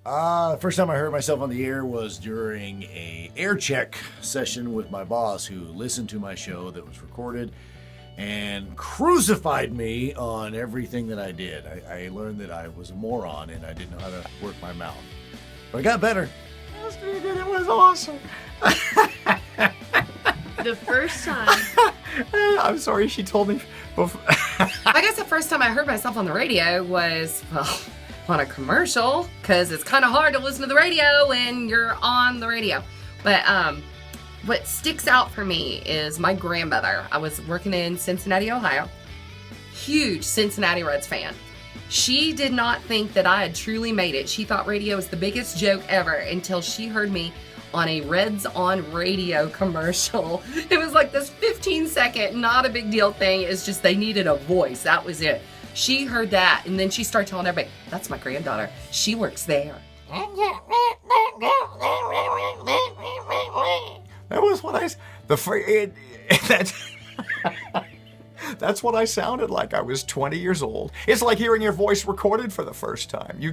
First time I heard myself on the air was during a air check session with my boss, who listened to my show that was recorded and crucified me on everything that I did. I learned that I was a moron and I didn't know how to work my mouth. But I got better. It was awesome. The first time. I'm sorry, she told me before. I guess the first time I heard myself on the radio was, well, on a commercial, because it's kind of hard to listen to the radio when you're on the radio. But what sticks out for me is my grandmother. I was working in Cincinnati, Ohio. Huge Cincinnati Reds fan. She did not think that I had truly made it. She thought radio was the biggest joke ever until she heard me on a Reds on Radio commercial. It was like this 15-second, not a big deal thing. It's just they needed a voice. That was it. She heard that, and then she started telling everybody, that's my granddaughter. She works there. That was what that's what I sounded like. I was 20 years old. It's like hearing your voice recorded for the first time. You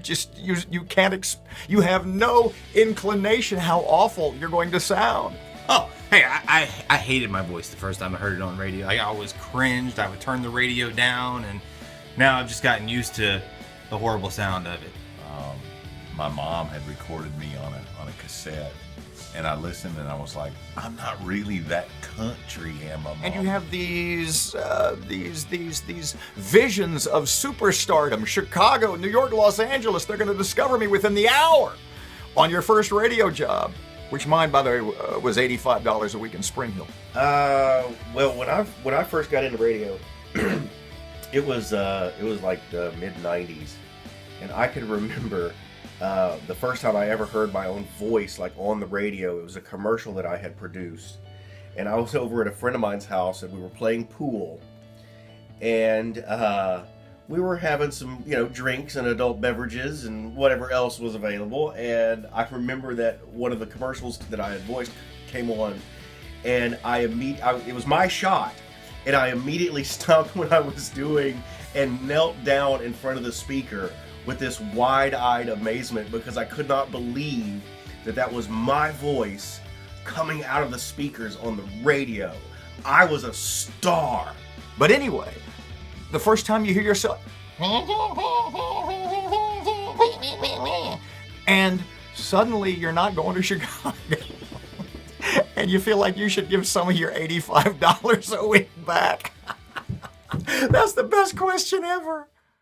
you have no inclination how awful you're going to sound. Oh, hey, I hated my voice the first time I heard it on radio. I always cringed. I would turn the radio down, and now I've just gotten used to the horrible sound of it. My mom had recorded me on a cassette, and I listened, and I was like, I'm not really that country, am I, Mom? And you have these visions of superstardom. Chicago, New York, Los Angeles. They're going to discover me within the hour on your first radio job, which mine, by the way, was $85 a week in Spring Hill. Well, when I first got into radio, it was like the mid '90s, and I can remember the first time I ever heard my own voice, like on the radio. It was a commercial that I had produced, and I was over at a friend of mine's house, and we were playing pool, and we were having some, drinks and adult beverages and whatever else was available. And I remember that one of the commercials that I had voiced came on, and it was my shot, and I immediately stopped what I was doing and knelt down in front of the speaker with this wide-eyed amazement, because I could not believe that was my voice coming out of the speakers on the radio. I was a star. But anyway, the first time you hear yourself, and suddenly you're not going to Chicago, and you feel like you should give some of your $85 a week back. That's the best question ever.